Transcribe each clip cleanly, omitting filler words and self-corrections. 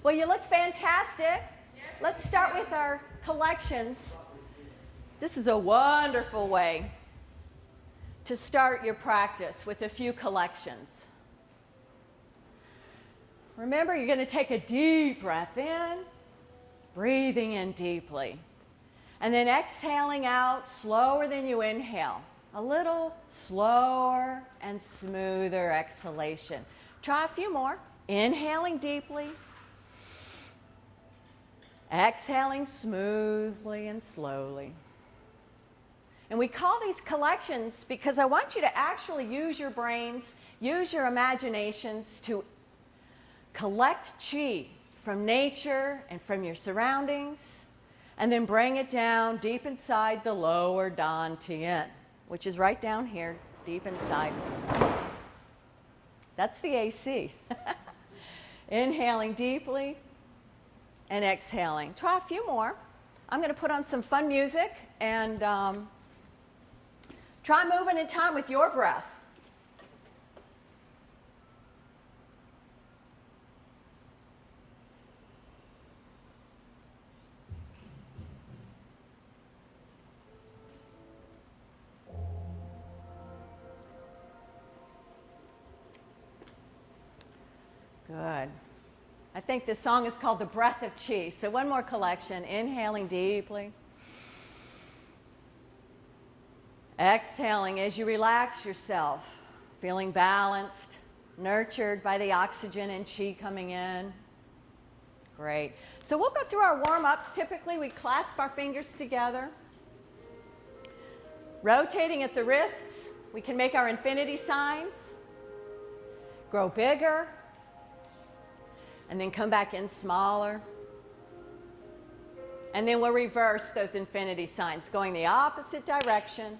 Well, you look fantastic. Let's start with our collections. This is a wonderful way to start your practice with a few collections. Remember, you're going to take a deep breath in, breathing in deeply, and then exhaling out slower than you inhale. A little slower and smoother exhalation. Try a few more. Inhaling deeply, exhaling smoothly and slowly. And we call these collections because I want you to actually use your brains, use your imaginations to collect qi from nature and from your surroundings, and then bring it down deep inside the lower Dan Tien, which is right down here, deep inside. That's the AC. Inhaling deeply and exhaling. Try a few more. I'm going to put on some fun music and try moving in time with your breath. Good. I think this song is called The Breath of Qi. So one more collection. Inhaling deeply. Exhaling as you relax yourself, feeling balanced, nurtured by the oxygen and qi coming in. Great. So we'll go through our warm-ups. Typically, we clasp our fingers together. Rotating at the wrists, we can make our infinity signs. Grow bigger. And then come back in smaller. And then we'll reverse those infinity signs, going the opposite direction.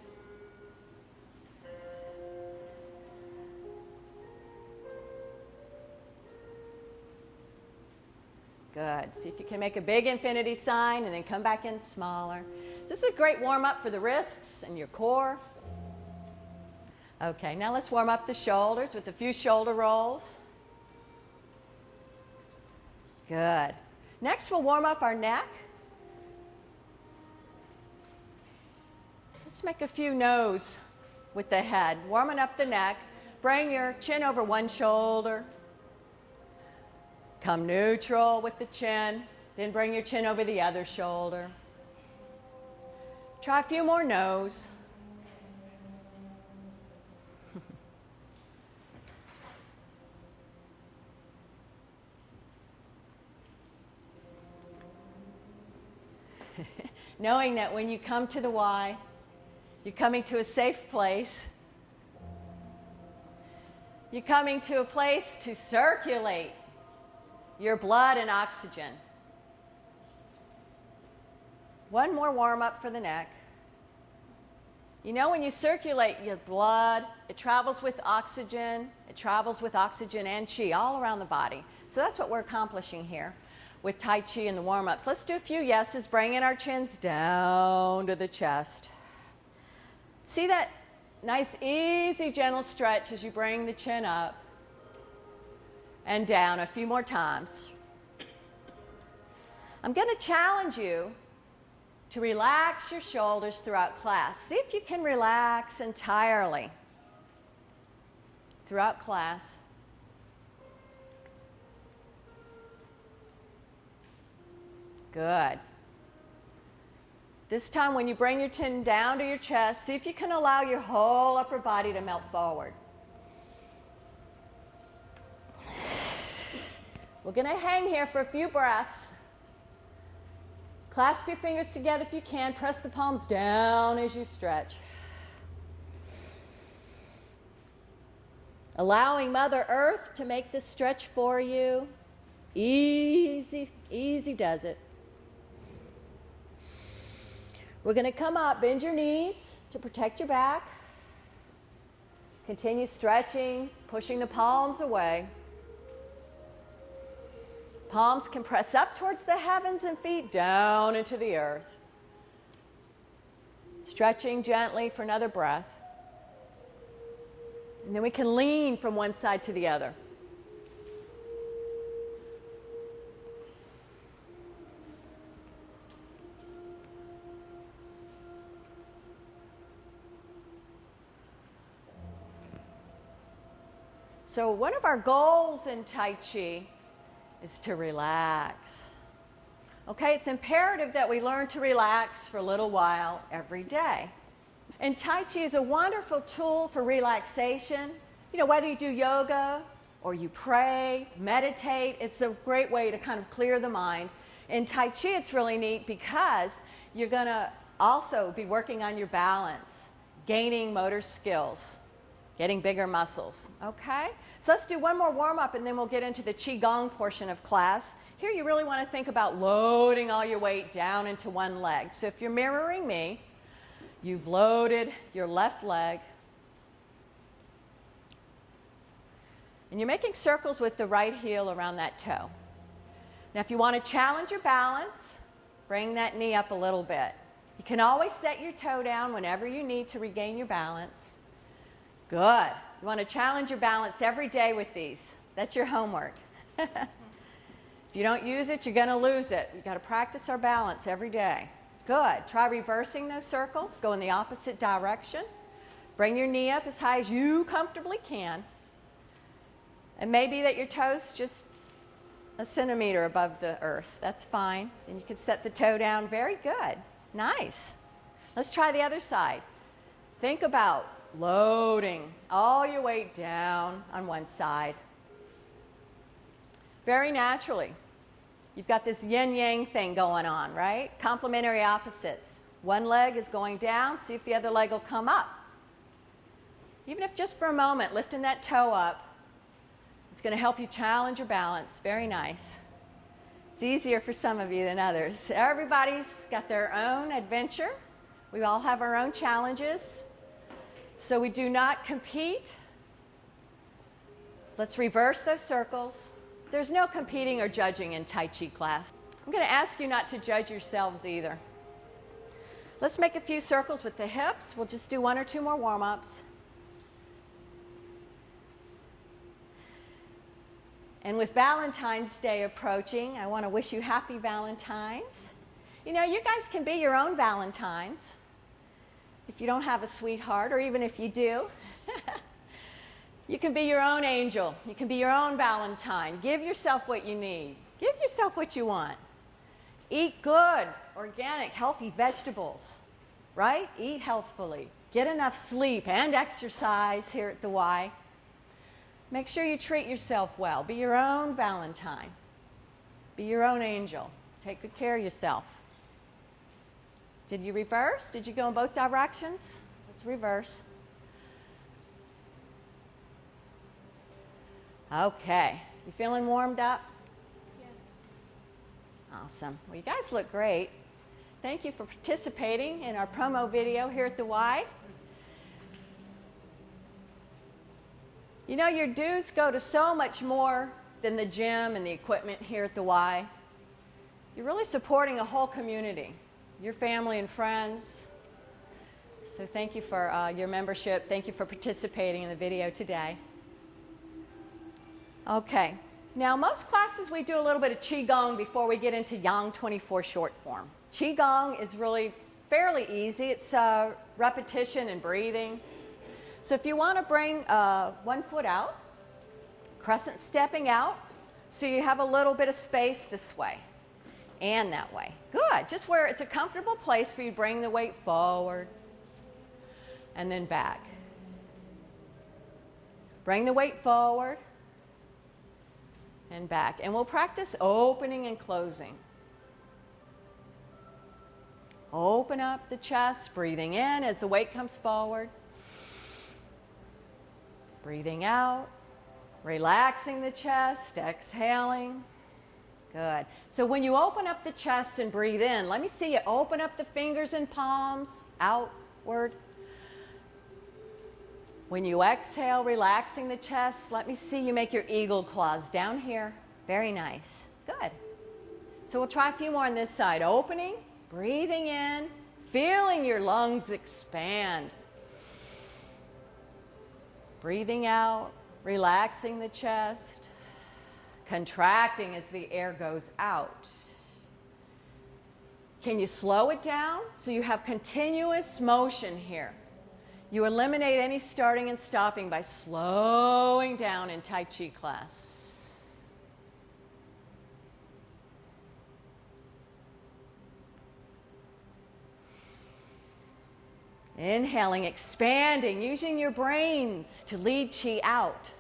Good. See if you can make a big infinity sign and then come back in smaller. This is a great warm-up for the wrists and your core. Okay, now let's warm up the shoulders with a few shoulder rolls. Good. Next, we'll warm up our neck. Let's make a few no's with the head. Warming up the neck. Bring your chin over one shoulder. Come neutral with the chin. Then bring your chin over the other shoulder. Try a few more no's. Knowing that when you come to the Y, you're coming to a safe place. You're coming to a place to circulate your blood and oxygen. One more warm-up for the neck. You know, when you circulate your blood, it travels with oxygen. It travels with oxygen and qi all around the body. So that's what we're accomplishing here with Tai Chi and the warm-ups. Let's do a few yeses, bringing our chins down to the chest. See that nice, easy, gentle stretch as you bring the chin up and down a few more times. I'm going to challenge you to relax your shoulders throughout class. See if you can relax entirely throughout class. Good. This time when you bring your chin down to your chest, see if you can allow your whole upper body to melt forward. We're going to hang here for a few breaths. Clasp your fingers together if you can. Press the palms down as you stretch. Allowing Mother Earth to make this stretch for you. Easy, easy does it. We're going to come up, bend your knees to protect your back. Continue stretching, pushing the palms away. Palms can press up towards the heavens and feet down into the earth. Stretching gently for another breath. And then we can lean from one side to the other. So one of our goals in Tai Chi is to relax. Okay, it's imperative that we learn to relax for a little while every day. And Tai Chi is a wonderful tool for relaxation. You know, whether you do yoga or you pray, meditate, it's a great way to kind of clear the mind. In Tai Chi, it's really neat because you're going to also be working on your balance, gaining motor skills, getting bigger muscles. Okay? So let's do one more warm-up and then we'll get into the Qigong portion of class. Here you really want to think about loading all your weight down into one leg. So if you're mirroring me, you've loaded your left leg. And you're making circles with the right heel around that toe. Now if you want to challenge your balance, bring that knee up a little bit. You can always set your toe down whenever you need to regain your balance. Good. You want to challenge your balance every day with these. That's your homework. If you don't use it, you're going to lose it. You've got to practice our balance every day. Good. Try reversing those circles. Go in the opposite direction. Bring your knee up as high as you comfortably can. And maybe that your toe's just a centimeter above the earth. That's fine. And you can set the toe down. Very good. Nice. Let's try the other side. Think about loading all your weight down on one side. Very naturally. You've got this yin-yang thing going on, right? Complementary opposites. One leg is going down. See if the other leg will come up. Even if just for a moment, lifting that toe up is going to help you challenge your balance. Very nice. It's easier for some of you than others. Everybody's got their own adventure. We all have our own challenges. So we do not compete. Let's reverse those circles. There's no competing or judging in Tai Chi class. I'm going to ask you not to judge yourselves either. Let's make a few circles with the hips. We'll just do one or two more warm-ups. And with Valentine's Day approaching, I want to wish you happy Valentines. You know, you guys can be your own Valentines if you don't have a sweetheart, or even if you do. You can be your own angel. You can be your own Valentine. Give yourself what you need. Give yourself what you want. Eat good, organic, healthy vegetables, right? Eat healthfully. Get enough sleep and exercise here at the Y. Make sure you treat yourself well. Be your own Valentine. Be your own angel. Take good care of yourself. Did you reverse? Did you go in both directions? Let's reverse. Okay. You feeling warmed up? Yes. Awesome. Well, you guys look great. Thank you for participating in our promo video here at the Y. You know, your dues go to so much more than the gym and the equipment here at the Y. You're really supporting a whole community, your family and friends. So thank you for your membership. Thank you for participating in the video today. Okay. Now, most classes we do a little bit of Qigong before we get into Yang 24 short form. Qigong is really fairly easy. It's repetition and breathing. So if you want to bring one foot out, crescent stepping out, so you have a little bit of space this way and that way. Good. Just where it's a comfortable place for you to bring the weight forward and then back. Bring the weight forward and back. And we'll practice opening and closing. Open up the chest, breathing in as the weight comes forward. Breathing out, relaxing the chest, exhaling. Good. So when you open up the chest and breathe in, let me see you open up the fingers and palms outward. When you exhale, relaxing the chest, let me see you make your eagle claws down here. Very nice. Good. So we'll try a few more on this side. Opening, breathing in, feeling your lungs expand. Breathing out, relaxing the chest, contracting as the air goes out. Can you slow it down so you have continuous motion here? You eliminate any starting and stopping by slowing down in Tai Chi class. Inhaling, expanding, using your brains to lead Qi out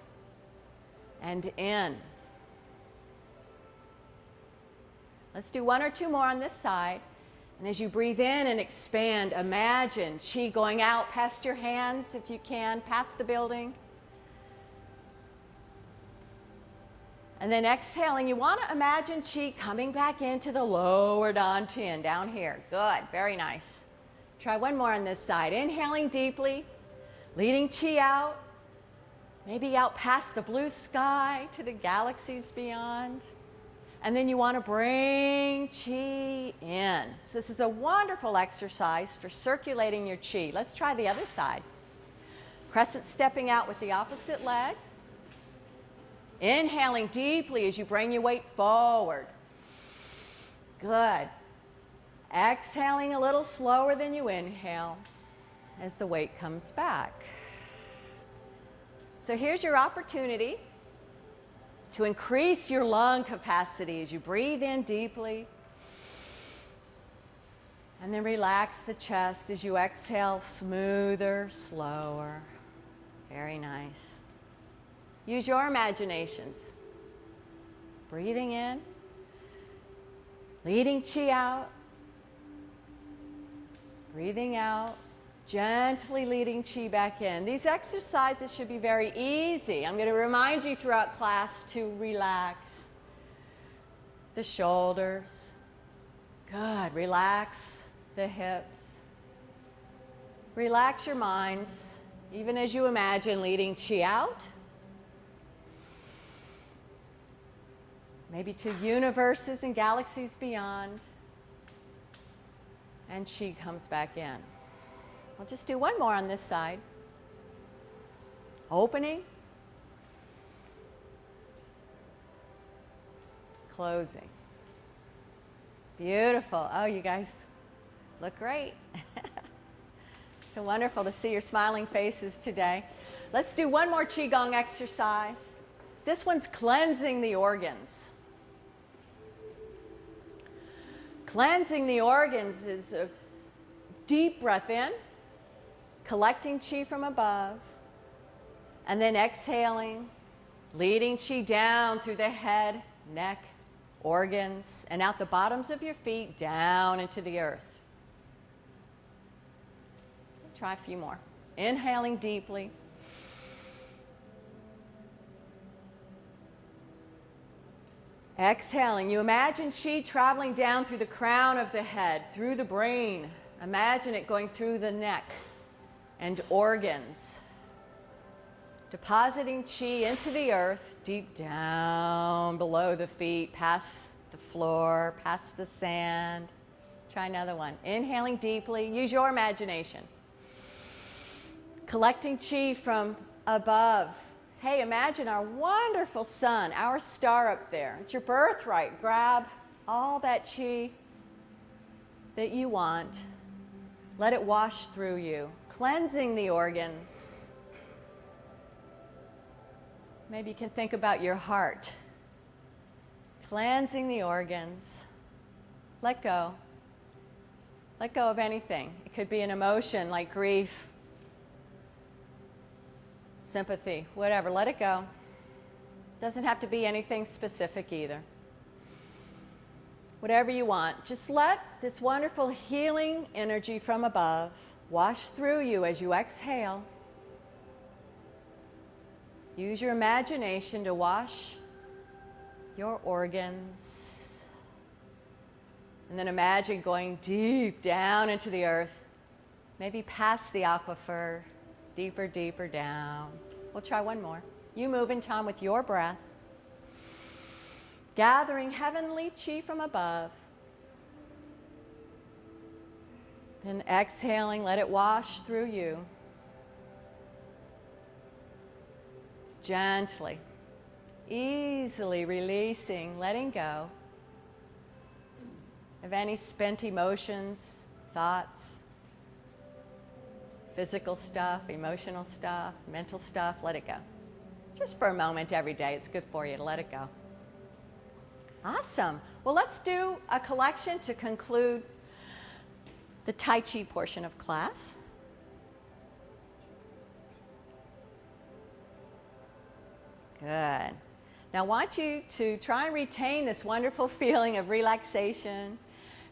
and in. Let's do one or two more on this side. And as you breathe in and expand, imagine Qi going out past your hands, if you can, past the building. And then exhaling, you want to imagine Qi coming back into the lower dantian, down here. Good, very nice. Try one more on this side. Inhaling deeply, leading Qi out, maybe out past the blue sky to the galaxies beyond. And then you want to bring Qi in. So this is a wonderful exercise for circulating your Qi. Let's try the other side. Crescent stepping out with the opposite leg. Inhaling deeply as you bring your weight forward. Good. Exhaling a little slower than you inhale as the weight comes back. So here's your opportunity to increase your lung capacity as you breathe in deeply. And then relax the chest as you exhale, smoother, slower. Very nice. Use your imaginations. Breathing in, leading Qi out, breathing out, gently leading Qi back in. These exercises should be very easy. I'm going to remind you throughout class to relax the shoulders. Good. Relax the hips. Relax your minds, even as you imagine leading Qi out. Maybe to universes and galaxies beyond. And Qi comes back in. I'll just do one more on this side. Opening. Closing. Beautiful. Oh, you guys look great. So wonderful to see your smiling faces today. Let's do one more Qigong exercise. This one's cleansing the organs. Cleansing the organs is a deep breath in, collecting Qi from above, and then exhaling, leading Qi down through the head, neck, organs, and out the bottoms of your feet down into the earth. Try a few more. Inhaling deeply. Exhaling, you imagine Qi traveling down through the crown of the head, through the brain. Imagine it going through the neck and organs. Depositing Qi into the earth, deep down below the feet, past the floor, past the sand. Try another one. Inhaling deeply. Use your imagination. Collecting Qi from above. Hey, imagine our wonderful sun, our star up there. It's your birthright. Grab all that Qi that you want. Let it wash through you, cleansing the organs. Maybe you can think about your heart. Cleansing the organs. Let go. Let go of anything. It could be an emotion like grief, sympathy, whatever. Let it go. Doesn't have to be anything specific either. Whatever you want. Just let this wonderful healing energy from above wash through you as you exhale. Use your imagination to wash your organs. And then imagine going deep down into the earth, maybe past the aquifer, deeper, deeper down. We'll try one more. You move in time with your breath. Gathering heavenly Qi from above. Then exhaling, let it wash through you. Gently, easily releasing, letting go of any spent emotions, thoughts, physical stuff, emotional stuff, mental stuff, let it go. Just for a moment every day, it's good for you to let it go. Awesome. Well, let's do a collection to conclude the Tai Chi portion of class. Good. Now I want you to try and retain this wonderful feeling of relaxation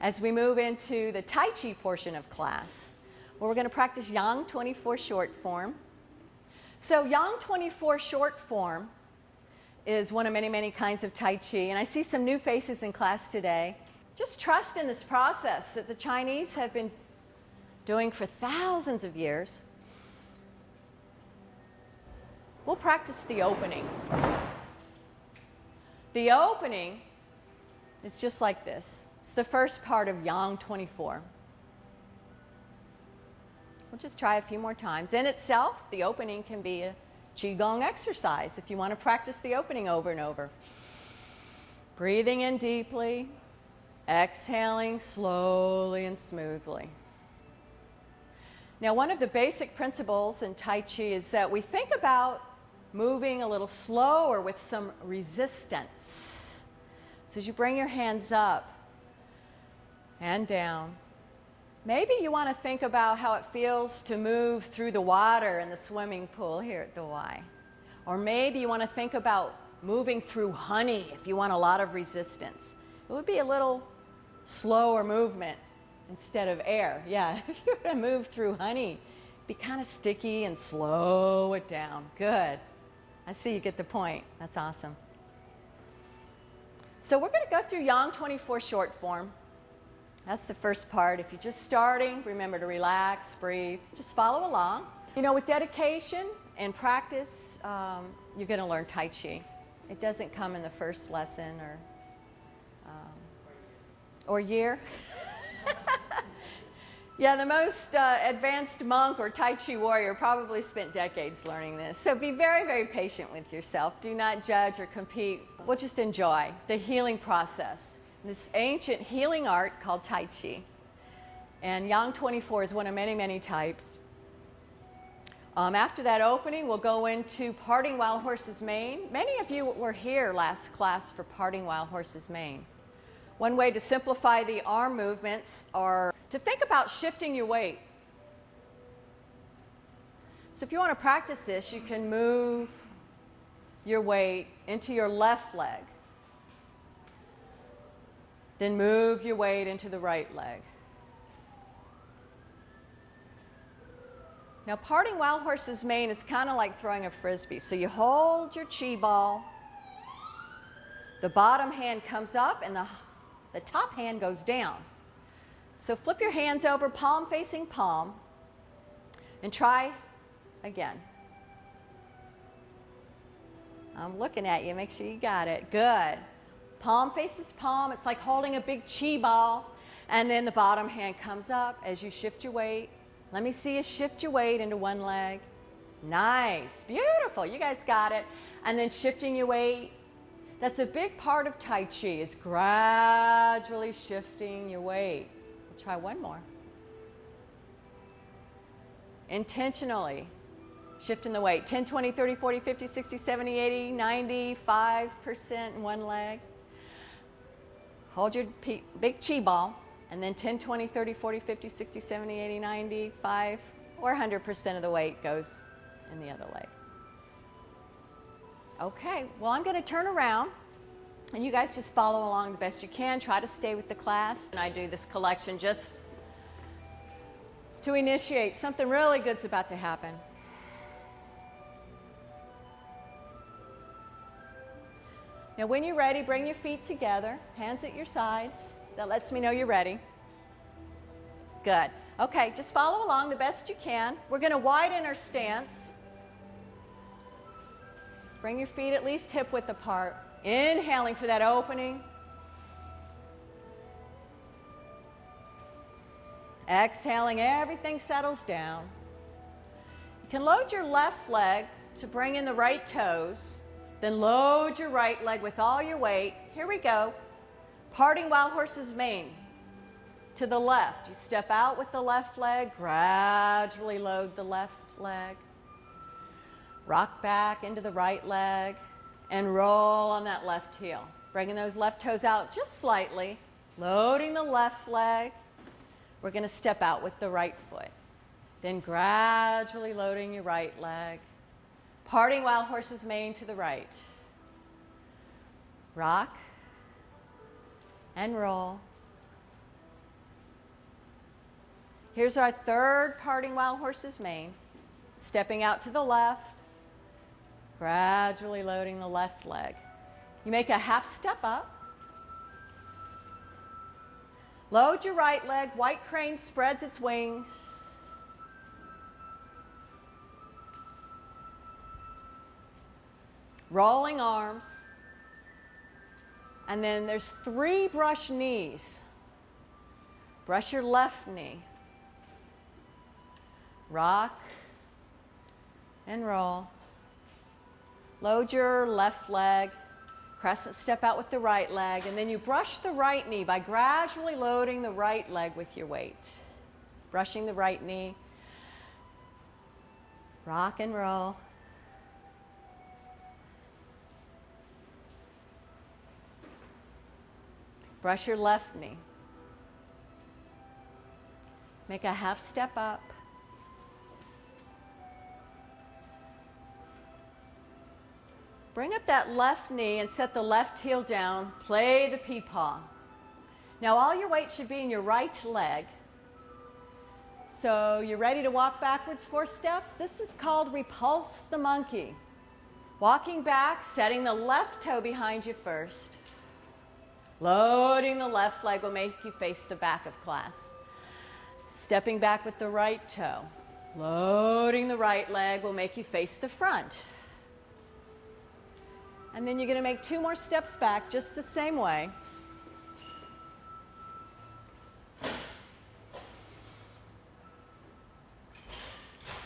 as we move into the Tai Chi portion of class, where we're going to practice Yang 24 short form. So Yang 24 short form is one of many, many kinds of Tai Chi, and I see some new faces in class today. Just trust in this process that the Chinese have been doing for thousands of years. We'll practice the opening. The opening is just like this. It's the first part of Yang 24. We'll just try a few more times. In itself, the opening can be a Qigong exercise if you want to practice the opening over and over. Breathing in deeply, exhaling slowly and smoothly. Now, one of the basic principles in Tai Chi is that we think about moving a little slower with some resistance. So as you bring your hands up and down, maybe you want to think about how it feels to move through the water in the swimming pool here at the Y. Or maybe you want to think about moving through honey if you want a lot of resistance. It would be a little slower movement instead of air. Yeah, if you're going to move through honey, be kind of sticky and slow it down. Good. I see you get the point. That's awesome. So we're going to go through Yang 24 short form. That's the first part. If you're just starting, remember to relax, breathe, just follow along. You know, with dedication and practice, you're going to learn Tai Chi. It doesn't come in the first lesson or year. Yeah, the most advanced monk or Tai Chi warrior probably spent decades learning this. So be very, very patient with yourself. Do not judge or compete. We'll just enjoy the healing process. This ancient healing art called Tai Chi. And Yang 24 is one of many, many types. After that opening, we'll go into Parting Wild Horse's Mane. Many of you were here last class for Parting Wild Horse's Mane. One way to simplify the arm movements are to think about shifting your weight. So if you want to practice this, you can move your weight into your left leg. Then move your weight into the right leg. Now, Parting Wild Horse's Mane is kind of like throwing a frisbee. So you hold your chi ball, the bottom hand comes up, and the top hand goes down. So flip your hands over, palm facing palm, and try again. I'm looking at you, make sure you got it. Good. Palm faces palm, it's like holding a big chi ball, and then the bottom hand comes up as you shift your weight. Let me see you shift your weight into one leg. Nice, beautiful, you guys got it. And then shifting your weight. That's a big part of Tai Chi, is gradually shifting your weight. We'll try one more. Intentionally shifting the weight. 10, 20, 30, 40, 50, 60, 70, 80, 95% in one leg. Hold your big chi ball, and then 10, 20, 30, 40, 50, 60, 70, 80, 95, or 100% of the weight goes in the other leg. Okay, well, I'm going to turn around, and you guys just follow along the best you can. Try to stay with the class. And I do this collection just to initiate something really good's about to happen. Now, when you're ready, bring your feet together, hands at your sides. That lets me know you're ready. Good. Okay, just follow along the best you can. We're going to widen our stance. Bring your feet at least hip width apart. Inhaling for that opening. Exhaling, everything settles down. You can load your left leg to bring in the right toes. Then load your right leg with all your weight. Here we go. Parting Wild Horse's Mane. to the left. You step out with the left leg, gradually load the left leg. Rock back into the right leg and roll on that left heel. Bringing those left toes out just slightly, loading the left leg. We're going to step out with the right foot. Then gradually loading your right leg. Parting wild horse's mane to the right. Rock and roll. Here's our third parting wild horse's mane. Stepping out to the left, gradually loading the left leg. You make a half step up. Load your right leg. White crane spreads its wings. Rolling arms. And then there's 3 brush knees. Brush your left knee. Rock and roll. Load your left leg. Crescent step out with the right leg. And then you brush the right knee by gradually loading the right leg with your weight. Brushing the right knee. Rock and roll. Brush your left knee. Make a half step up. Bring up that left knee and set the left heel down. Play the pea-paw. Now all your weight should be in your right leg. So you're ready to walk backwards 4 steps? This is called repulse the monkey. Walking back, setting the left toe behind you first. Loading the left leg will make you face the back of class. Stepping back with the right toe. Loading the right leg will make you face the front. And then you're going to make 2 more steps back just the same way.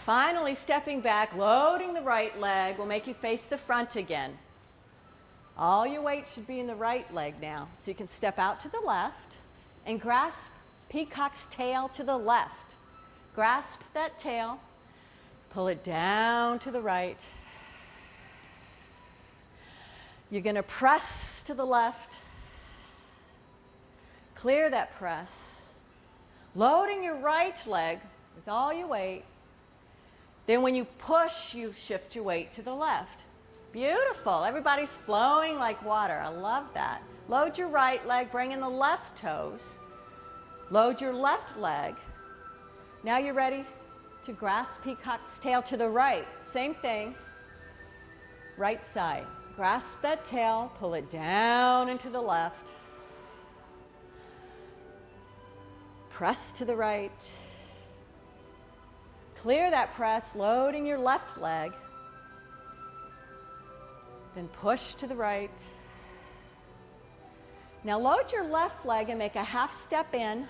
Finally, stepping back, loading the right leg will make you face the front again. All your weight should be in the right leg now. So you can step out to the left and grasp peacock's tail to the left. Grasp that tail, pull it down to the right. You're going to press to the left. Clear that press. Loading your right leg with all your weight. Then when you push, you shift your weight to the left. Beautiful. Everybody's flowing like water. I love that. Load your right leg, bring in the left toes. Load your left leg. Now you're ready to grasp peacock's tail to the right. Same thing. Right side. Grasp that tail, pull it down into the left. Press to the right. Clear that press, loading your left leg. Then push to the right. Now load your left leg and make a half step in.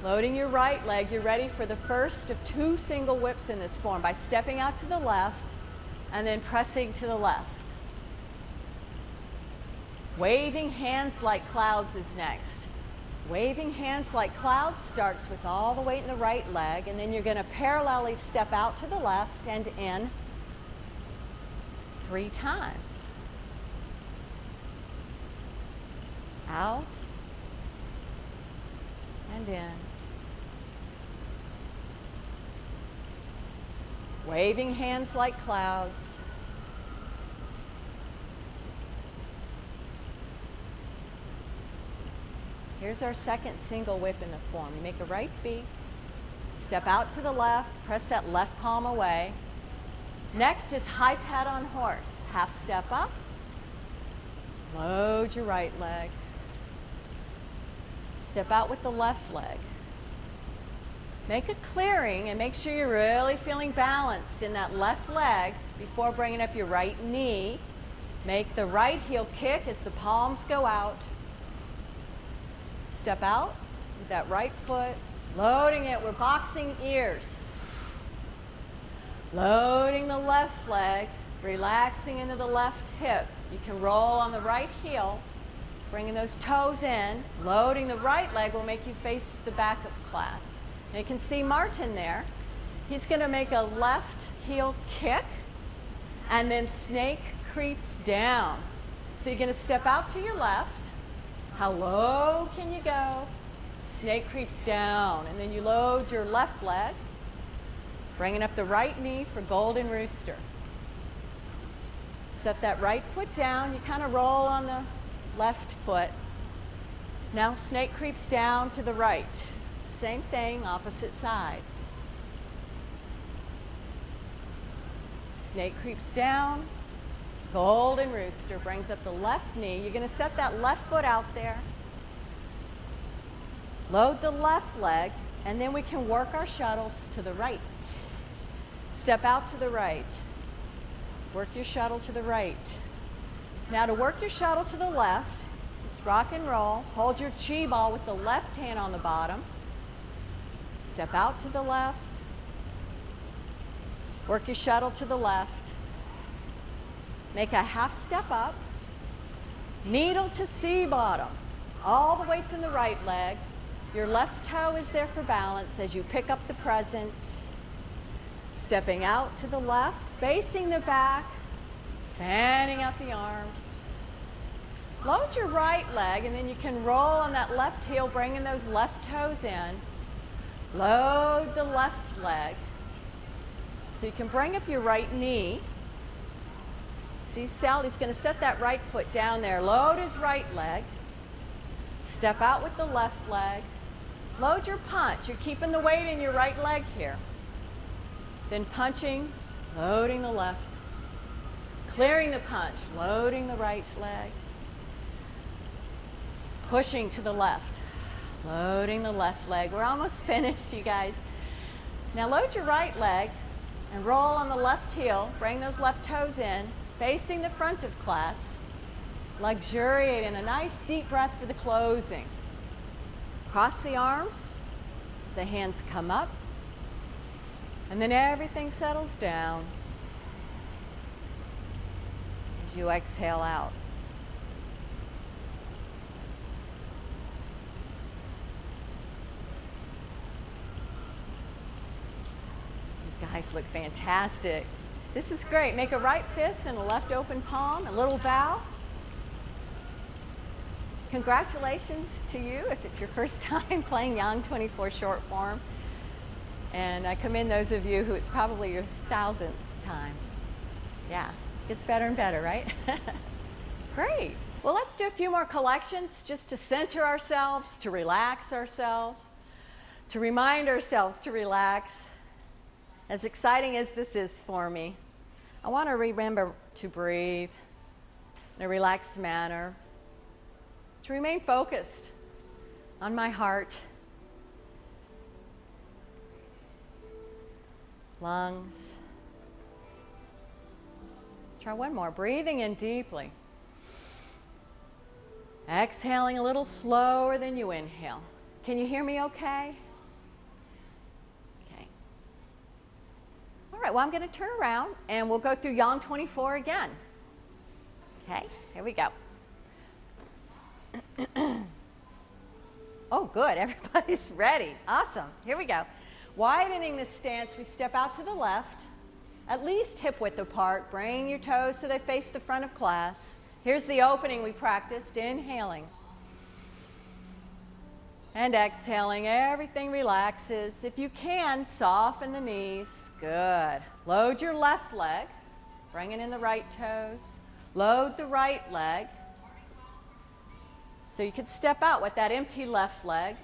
Loading your right leg, you're ready for the first of 2 single whips in this form by stepping out to the left and then pressing to the left. Waving hands like clouds is next. Waving hands like clouds starts with all the weight in the right leg, and then you're going to parallelly step out to the left and in 3 times. Out and in. Waving hands like clouds. Here's our second single whip in the form. You make a right beat, step out to the left, press that left palm away. Next is high pat on horse. Half step up, load your right leg. Step out with the left leg. Make a clearing and make sure you're really feeling balanced in that left leg before bringing up your right knee. Make the right heel kick as the palms go out. Step out with that right foot, loading it. We're boxing ears. Loading the left leg, relaxing into the left hip. You can roll on the right heel. bringing those toes in. Loading the right leg will make you face the back of class. And you can see Martin there. He's going to make a left heel kick, and then snake creeps down. So you're going to step out to your left. How low can you go? Snake creeps down, and then you load your left leg, bringing up the right knee for golden rooster. Set that right foot down. You kind of roll on the left foot. Now snake creeps down to the right. Same thing, opposite side. Snake creeps down. Golden rooster brings up the left knee. You're going to set that left foot out there. Load the left leg, and then we can work our shuttles to the right. Step out to the right. Work your shuttle to the right. Now to work your shuttle to the left, just rock and roll. Hold your chi ball with the left hand on the bottom. Step out to the left. Work your shuttle to the left. Make a half step up. Needle to C bottom. All the weight's in the right leg. Your left toe is there for balance as you pick up the present. Stepping out to the left, facing the back, fanning out the arms. Load your right leg, and then you can roll on that left heel, bringing those left toes in. Load the left leg. So you can bring up your right knee. See, Sally's going to set that right foot down there. Load his right leg. Step out with the left leg. Load your punch. You're keeping the weight in your right leg here. Then punching, loading the left. Clearing the punch, loading the right leg. Pushing to the left, loading the left leg. We're almost finished, you guys. Now load your right leg and roll on the left heel. Bring those left toes in, facing the front of class. Luxuriate in a nice deep breath for the closing. Cross the arms as the hands come up. And then everything settles down as you exhale out. You guys look fantastic. This is great. Make a right fist and a left open palm, a little bow. Congratulations to you if it's your first time playing Yang 24 short form. And I commend those of you who it's probably your 1000th time. Yeah, gets better and better, right? Great. Well, let's do a few more collections just to center ourselves, to relax ourselves, to remind ourselves to relax. As exciting as this is for me, I want to remember to breathe in a relaxed manner, to remain focused on my heart, lungs. Try one more. Breathing in deeply. Exhaling a little slower than you inhale. Can you hear me okay? Okay. All right, well, I'm going to turn around and we'll go through Yang 24 again. Okay, here we go. Oh, good. Everybody's ready. Awesome. Here we go. Widening the stance, we step out to the left, at least hip width apart. Bring your toes so they face the front of class. Here's the opening we practiced. Inhaling. And exhaling. Everything relaxes. If you can, soften the knees. Good. Load your left leg. Bringing in the right toes. Load the right leg. So you can step out with that empty left leg.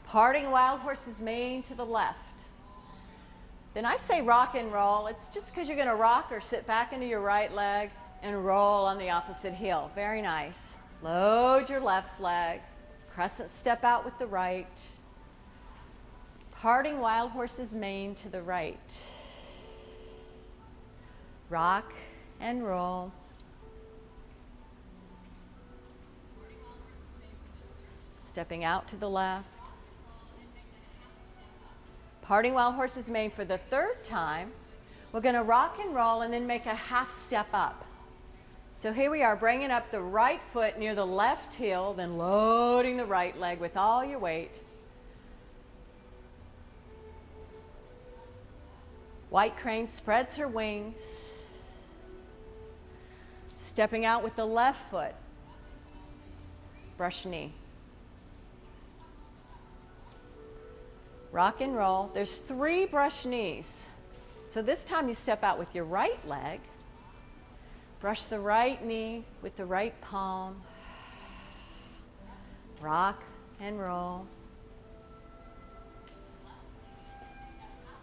Parting wild horse's mane to the left. Then I say rock and roll. It's just because you're going to rock or sit back into your right leg and roll on the opposite heel. Very nice. Load your left leg. Crescent step out with the right. Parting wild horse's mane to the right. Rock and roll. Stepping out to the left. Parting wild horse's mane for the third time. We're going to rock and roll and then make a half step up. So here we are, bringing up the right foot near the left heel, then loading the right leg with all your weight. White crane spreads her wings. Stepping out with the left foot. Brush knee. Rock and roll. There's 3 brush knees. So this time you step out with your right leg. Brush the right knee with the right palm. Rock and roll.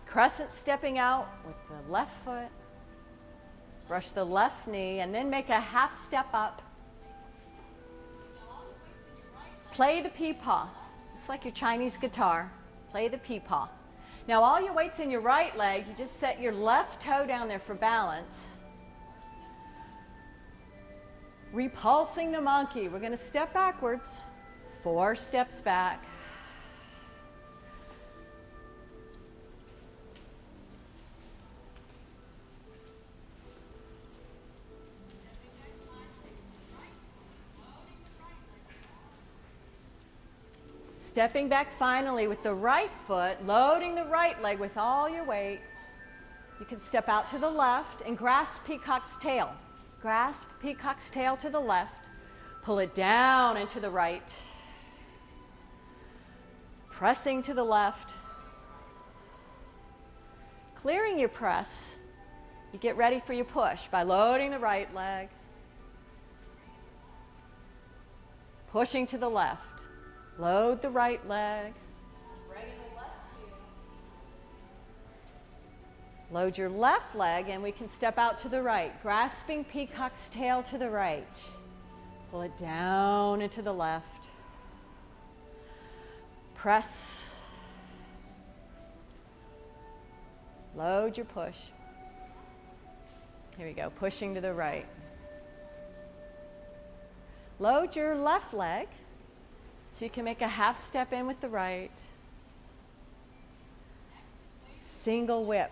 Crescent stepping out with the left foot. Brush the left knee and then make a half step up. Play the pee-paw. It's like your Chinese guitar. Play the pee-paw. Now all your weight's in your right leg. You just set your left toe down there for balance. Repulsing the monkey. We're going to step backwards. 4 steps back. Stepping back finally with the right foot, loading the right leg with all your weight. You can step out to the left and grasp peacock's tail. Grasp peacock's tail to the left. Pull it down and to the right. Pressing to the left. Clearing your press. You get ready for your push by loading the right leg. Pushing to the left. Load the right leg. Bring the left heel. Load your left leg and we can step out to the right, grasping peacock's tail to the right. Pull it down into the left. Press. Load your push. Here we go, pushing to the right. Load your left leg. So you can make a half step in with the right. Single whip.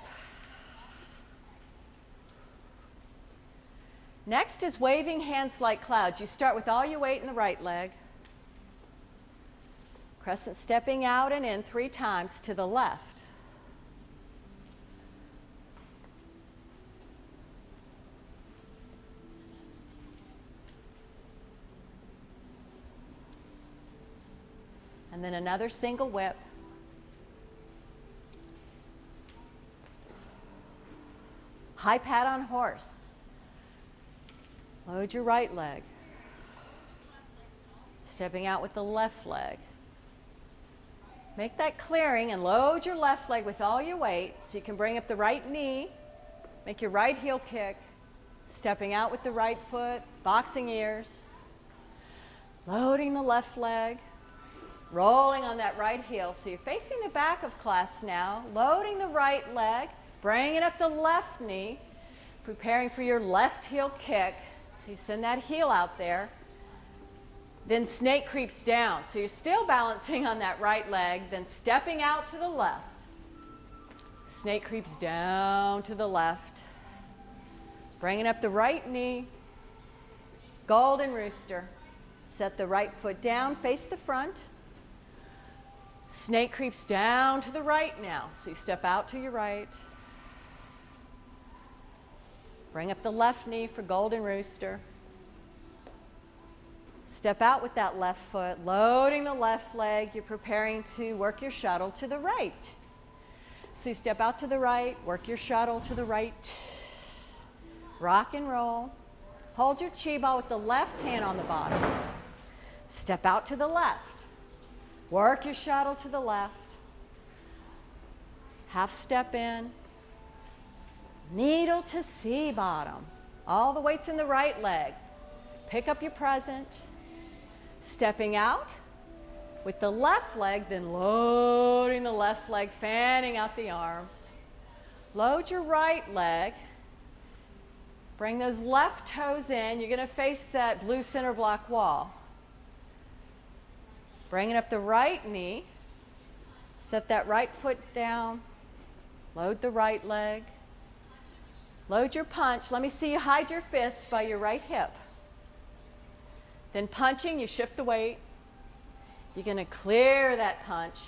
Next is waving hands like clouds. You start with all your weight in the right leg. Crescent stepping out and in 3 times to the left. And then another single whip. High pat on horse. Load your right leg. Stepping out with the left leg. Make that clearing and load your left leg with all your weight so you can bring up the right knee. Make your right heel kick. Stepping out with the right foot. Boxing ears. Loading the left leg. Rolling on that right heel. So you're facing the back of class now. Loading the right leg. Bringing up the left knee. Preparing for your left heel kick. So you send that heel out there. Then snake creeps down. So you're still balancing on that right leg. Then stepping out to the left. Snake creeps down to the left. Bringing up the right knee. Golden rooster. Set the right foot down. Face the front. Snake creeps down to the right now. So you step out to your right. Bring up the left knee for golden rooster. Step out with that left foot, loading the left leg. You're preparing to work your shuttle to the right. So you step out to the right, work your shuttle to the right. Rock and roll. Hold your chi ball with the left hand on the bottom. Step out to the left. Work your shuttle to the left. Half step in. Needle to C bottom. All the weight's in the right leg. Pick up your present. Stepping out with the left leg, then loading the left leg, fanning out the arms. Load your right leg. Bring those left toes in. You're going to face that blue center block wall. Bringing up the right knee. Set that right foot down. Load the right leg. Load your punch. Let me see you hide your fists by your right hip. Then punching, you shift the weight. You're going to clear that punch,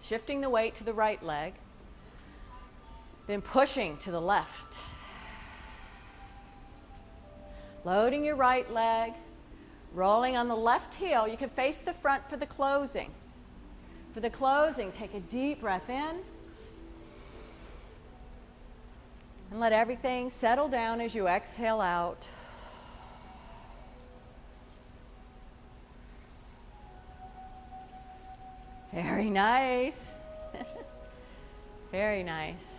shifting the weight to the right leg. Then pushing to the left. Loading your right leg, rolling on the left heel. You can face the front for the closing. For the closing, take a deep breath in. And let everything settle down as you exhale out. Very nice. Very nice.